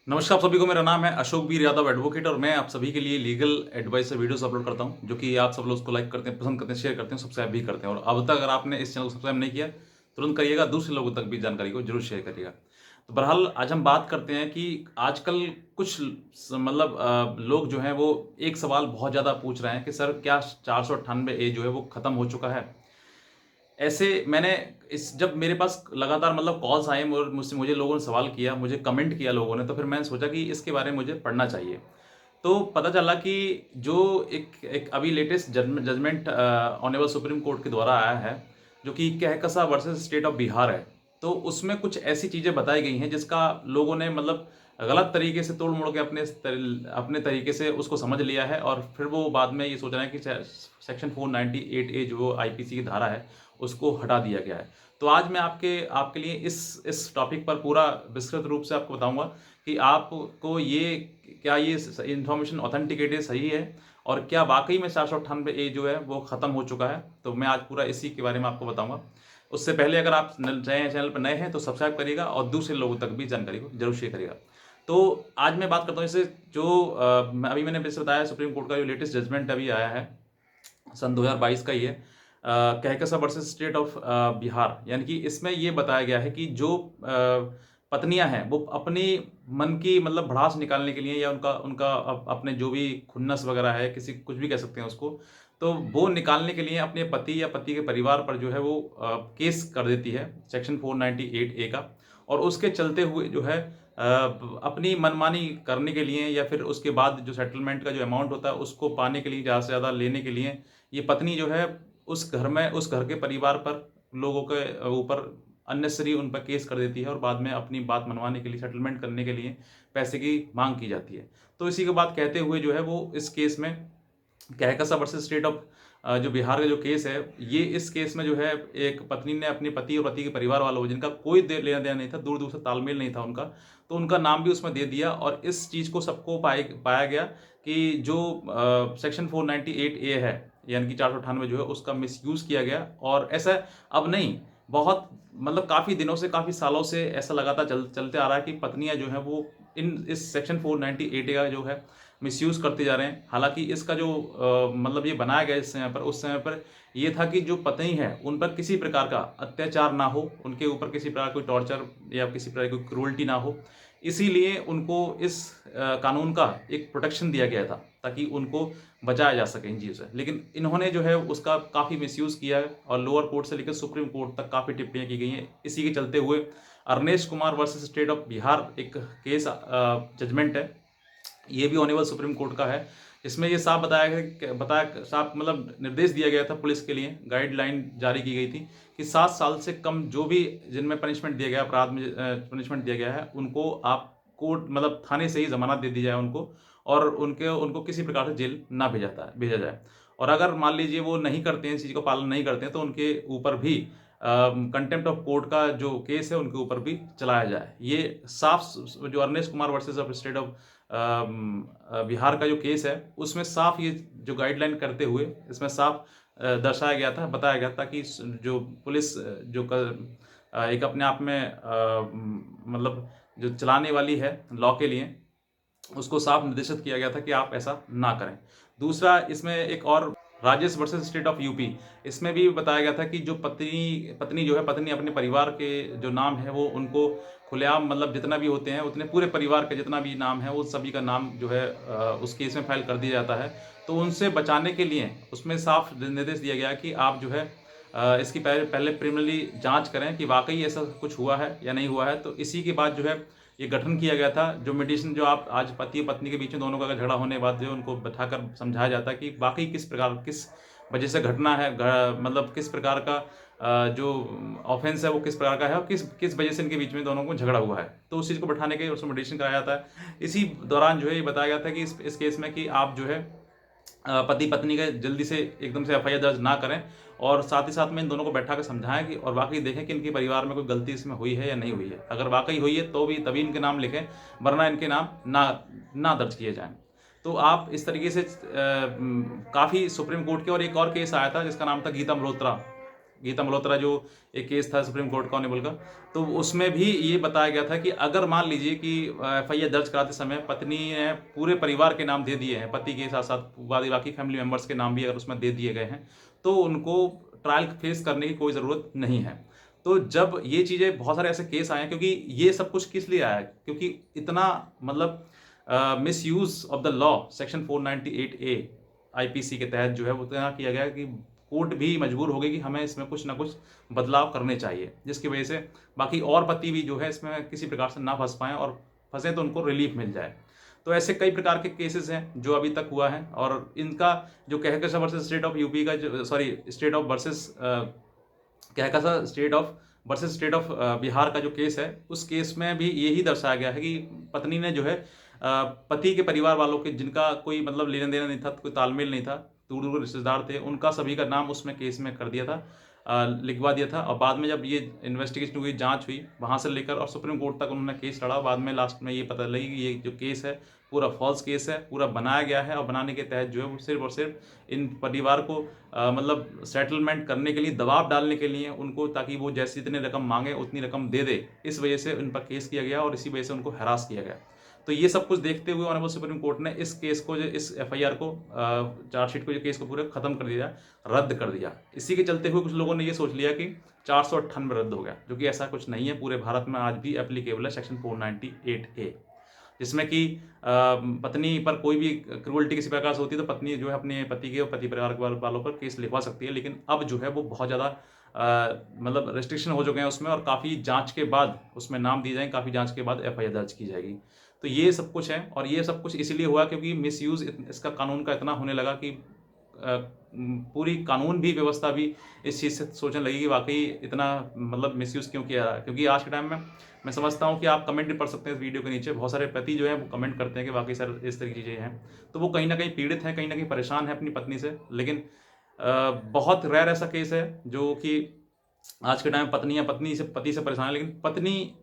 नमस्कार आप सभी को, मेरा नाम है अशोक वीर यादव एडवोकेट और मैं आप सभी के लिए लीगल एडवाइस से वीडियोस अपलोड करता हूं, जो कि आप सब लोग उसको लाइक करते हैं, पसंद करते हैं, शेयर करते हैं, सब्सक्राइब भी करते हैं। और अब तक अगर आपने इस चैनल को सब्सक्राइब नहीं किया, तुरंत करिएगा। दूसरे लोगों तक भी जानकारी को जरूर शेयर करिएगा। तो बहरहाल आज हम बात करते हैं कि आजकल कुछ लोग जो हैं वो एक सवाल बहुत ज़्यादा पूछ रहे हैं कि सर क्या 498 ए जो है वो ख़त्म हो चुका है। ऐसे मैंने इस जब मेरे पास लगातार कॉल्स आए और मुझसे मुझे लोगों ने सवाल किया, मुझे कमेंट किया लोगों ने, तो फिर मैंने सोचा कि इसके बारे में मुझे पढ़ना चाहिए। तो पता चला कि जो एक एक अभी latest judgement honourable supreme court के द्वारा आया है, जो कि Kahkasha versus state of Bihar है। तो उसमें कुछ ऐसी चीज़ें बताई गई हैं जिसका लोगों ने गलत तरीके से तोड़ मोड़ के अपने तरीके से उसको समझ लिया है, और फिर वो बाद में ये सोच रहे हैं कि सेक्शन 498 ए जो आईपीसी की धारा है उसको हटा दिया गया है। तो आज मैं आपके आपके लिए इस टॉपिक पर पूरा विस्तृत रूप से आपको बताऊंगा कि आपको ये इन्फॉर्मेशन ऑथेंटिकेटेड सही है, और क्या वाकई में 498 ए जो है वो ख़त्म हो चुका है। तो मैं आज पूरा इसी के बारे में आपको बताऊंगा। उससे पहले अगर आप नए चैनल पर नए हैं तो सब्सक्राइब करिएगा और दूसरे लोगों तक भी जानकारी को जरूर शेयर करिएगा। तो आज मैं बात करता हूँ इससे जो अभी मैंने जैसे बताया, सुप्रीम कोर्ट का जो लेटेस्ट जजमेंट अभी आया है सन 2022 का ही है, कहकसा वर्सेस स्टेट ऑफ बिहार। यानी कि इसमें ये बताया गया है कि जो पत्नियां हैं वो अपनी मन की भड़ास निकालने के लिए, या उनका उनका अपने जो भी खुन्नस वगैरह है, किसी कुछ भी कह सकते हैं उसको, तो वो निकालने के लिए अपने पति या पति के परिवार पर जो है वो केस कर देती है सेक्शन 498 ए का। और उसके चलते हुए जो है अपनी मनमानी करने के लिए, या फिर उसके बाद जो सेटलमेंट का जो अमाउंट होता है उसको पाने के लिए, ज़्यादा से ज़्यादा लेने के लिए, ये पत्नी जो है उस घर के परिवार पर, लोगों के ऊपर अननेसेसरी उन पर केस कर देती है, और बाद में अपनी बात मनवाने के लिए, सेटलमेंट करने के लिए पैसे की मांग की जाती है। तो इसी के बात कहते हुए जो है वो इस केस में कहकसा वर्सेस स्टेट ऑफ जो बिहार का जो केस है, ये इस केस में जो है एक पत्नी ने अपने पति और पति के परिवार वालों, जिनका कोई लेना देना नहीं था, दूर दूर से तालमेल नहीं था उनका, तो उनका नाम भी उसमें दे दिया। और इस चीज़ को सबको पाया गया कि जो सेक्शन 498 ए है, यानी कि 498 जो है उसका मिसयूज़ किया गया। और ऐसा अब नहीं, बहुत काफ़ी दिनों से, काफ़ी सालों से ऐसा लगातार चलते आ रहा है कि पत्नियां जो हैं वो इस सेक्शन 498 का जो है मिसयूज़ करते जा रहे हैं। हालांकि इसका जो ये बनाया गया इस समय पर, उस समय पर ये था कि जो पत्नी है उन पर किसी प्रकार का अत्याचार ना हो, उनके ऊपर किसी प्रकार कोई टॉर्चर या किसी प्रकार की क्रूरल्टी ना हो। इसीलिए उनको इस कानून का एक प्रोटेक्शन दिया गया था, ताकि उनको बचाया जा सके इन चीज़ों से। लेकिन इन्होंने जो है उसका काफ़ी मिसयूज़ किया है, और लोअर कोर्ट से लेकर सुप्रीम कोर्ट तक काफ़ी टिप्पणियां की गई हैं। इसी के चलते हुए Arnesh Kumar versus state of Bihar एक केस जजमेंट है, ये भी ऑनरेबल सुप्रीम कोर्ट का है। इसमें ये साफ बताया साफ निर्देश दिया गया था, पुलिस के लिए गाइडलाइन जारी की गई थी कि 7 साल से कम जो भी जिनमें पनिशमेंट दिया गया, अपराध में पनिशमेंट दिया गया है, उनको आप कोर्ट थाने से ही जमानत दे दी जाए उनको, और उनको किसी प्रकार से जेल ना भेजा जाए। और अगर मान लीजिए वो नहीं करते हैं, इस चीज़ का पालन नहीं करते हैं, तो उनके ऊपर भी कंटेम्प्ट ऑफ कोर्ट का जो केस है उनके ऊपर भी चलाया जाए। ये साफ जो Arnesh Kumar versus of state of Bihar का जो केस है, उसमें साफ ये जो गाइडलाइन करते हुए इसमें साफ दर्शाया गया था, बताया गया था कि जो पुलिस एक अपने आप में जो चलाने वाली है लॉ के लिए, उसको साफ निर्देशित किया गया था कि आप ऐसा ना करें। दूसरा, इसमें एक और Rajesh versus state of UP, इसमें भी बताया गया था कि जो पत्नी पत्नी जो है, पत्नी अपने परिवार के जो नाम है वो उनको खुलेआम जितना भी होते हैं उतने पूरे परिवार का जितना भी नाम है वो सभी का नाम जो है उस केस में फाइल कर दिया जाता है। तो उनसे बचाने के लिए उसमें साफ निर्देश दिया गया कि आप जो है इसकी पहले प्रिलिमिनरी जांच करें कि वाकई ऐसा कुछ हुआ है या नहीं हुआ है। तो इसी के बाद जो है ये गठन किया गया था, जो मेडिसिन जो आप आज पति और पत्नी के बीच में दोनों का झगड़ा होने के बाद जो उनको बैठाकर समझाया जाता है कि वाकई किस वजह से घटना है, किस प्रकार का जो ऑफेंस है वो किस प्रकार का है, और किस वजह से इनके बीच में दोनों को झगड़ा हुआ है। तो उस चीज़ को बैठाने के उसमें मेडिसिन कराया जाता है। इसी दौरान जो है ये बताया गया था कि इस केस में कि आप जो है पति पत्नी का जल्दी से एकदम से एफआईआर दर्ज ना करें, और साथ ही साथ में इन दोनों को बैठा कर समझाएं कि और वाकई देखें कि इनके परिवार में कोई गलती इसमें हुई है या नहीं हुई है। अगर वाकई हुई है तो भी तभी इनके नाम लिखें, वरना इनके नाम ना दर्ज किए जाएं। तो आप इस तरीके से काफ़ी सुप्रीम कोर्ट के, और एक और केस आया था जिसका नाम था गीता मल्होत्रा गीता मल्होत्रा जो एक केस था सुप्रीम कोर्ट का ऑनेबल का, तो उसमें भी ये बताया गया था कि अगर मान लीजिए कि एफआईआर दर्ज कराते समय पत्नी ने पूरे परिवार के नाम दे दिए हैं, पति के साथ साथ बाकी फैमिली मेंबर्स के नाम भी अगर उसमें दे दिए गए हैं, तो उनको ट्रायल फेस करने की कोई ज़रूरत नहीं है। तो जब ये चीज़ें बहुत सारे ऐसे केस आए हैं, क्योंकि ये सब कुछ किस लिए आया है, क्योंकि इतना मतलब miss use of the law section 498 A IPC के तहत जो है वो इतना किया गया कि कोर्ट भी मजबूर हो गई कि हमें इसमें कुछ ना कुछ बदलाव करने चाहिए, जिसकी वजह से बाकी और पति भी जो है इसमें किसी प्रकार से ना फंस पाएँ, और फंसे तो उनको रिलीफ मिल जाए। तो ऐसे कई प्रकार के केसेस हैं जो अभी तक हुआ है, और इनका जो Kahkashan versus state of UP का जो state of versus Kahkashan state of Bihar का जो केस है, उस केस में भी यही दर्शाया गया है कि पत्नी ने जो है पति के परिवार वालों के जिनका कोई मतलब लेना देना नहीं था, कोई तालमेल नहीं था, दूर दूर रिश्तेदार थे, उनका सभी का नाम उसमें केस में कर दिया था, लिखवा दिया था। और बाद में जब ये इन्वेस्टिगेशन हुई, जांच हुई, वहां से लेकर और सुप्रीम कोर्ट तक उन्होंने केस लड़ा। बाद में लास्ट में ये पता लगी कि ये जो केस है पूरा फॉल्स केस है, पूरा बनाया गया है, और बनाने के तहत जो है वो सिर्फ और सिर्फ इन परिवार को मतलब सेटलमेंट करने के लिए, दबाव डालने के लिए उनको, ताकि वो जैसी जितनी रकम मांगे उतनी रकम दे दे, इस वजह से उन पर केस किया गया और इसी वजह से उनको हरास किया गया। तो ये सब कुछ देखते हुए ऑनरेबल सुप्रीम कोर्ट ने इस केस को, जो इस एफआईआर को, चार्जशीट को, जो केस को पूरे खत्म कर दिया, रद्द कर दिया। इसी के चलते हुए कुछ लोगों ने ये सोच लिया कि 498 रद्द हो गया, जो कि ऐसा कुछ नहीं है। पूरे भारत में आज भी एप्लीकेबल है सेक्शन 498A, जिसमें कि पत्नी पर कोई भी क्रूअल्टी किसी प्रकार से होती है तो पत्नी जो है अपने पति के और पति परिवार वालों पर केस लिखवा सकती है। लेकिन अब जो है वो बहुत ज़्यादा मतलब रेस्ट्रिक्शन हो चुके हैं उसमें, और काफ़ी जांच के बाद उसमें नाम दिए जाएंगे, काफ़ी जांच के बाद एफआईआर दर्ज की जाएगी। तो ये सब कुछ है, और ये सब कुछ इसलिए हुआ क्योंकि मिसयूज़ इसका कानून का इतना होने लगा कि पूरी कानून भी, व्यवस्था भी इस चीज़ से सोचने लगी कि वाकई इतना मतलब मिसयूज़ क्यों किया रहा है। क्योंकि आज के टाइम में मैं समझता हूँ कि आप कमेंट भी पढ़ सकते हैं इस वीडियो के नीचे, बहुत सारे पति जो है वो कमेंट करते हैं कि वाकई सर इस तरह की चीज़ें हैं, तो वो कहीं ना कहीं पीड़ित हैं, कहीं ना कहीं परेशान है अपनी पत्नी से। लेकिन बहुत रेयर ऐसा केस है जो कि आज के टाइम पति से परेशान है, लेकिन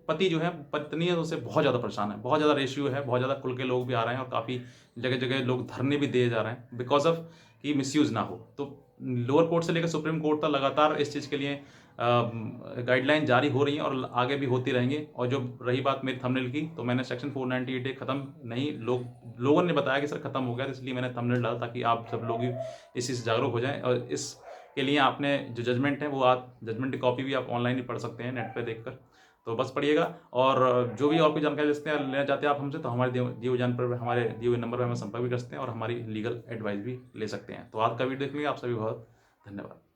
पति जो है, पत्नी है तो उससे बहुत ज़्यादा परेशान है, बहुत ज़्यादा रेशियो है, बहुत ज़्यादा खुल के लोग भी आ रहे हैं, और काफ़ी जगह जगह लोग धरने भी दिए जा रहे हैं बिकॉज ऑफ कि मिसयूज़ ना हो। तो लोअर कोर्ट से लेकर सुप्रीम कोर्ट तक लगातार इस चीज़ के लिए गाइडलाइन जारी हो रही हैं, और आगे भी होती रहेंगी। और जो रही बात मेरी थंबनेल की, तो मैंने सेक्शन 498 खत्म नहीं, लोगों ने बताया कि सर खत्म हो गया, तो इसलिए मैंने थंबनेल डाला ताकि आप सब लोग भी इस चीज़ से जागरूक हो जाएं। और इसके लिए आपने जो जजमेंट है वो आप जजमेंट की कॉपी भी आप ऑनलाइन ही पढ़ सकते हैं नेट पे देखकर, तो बस पढ़िएगा। और जो भी और कोई जानकारी लेना चाहते हैं आप हमसे, तो हमारे दिए हुए हमारे दिए हुए नंबर पर हमें संपर्क भी कर सकते हैं, और हमारी लीगल एडवाइस भी ले सकते हैं। तो आज का वीडियो देखने के लिए आप सभी बहुत धन्यवाद।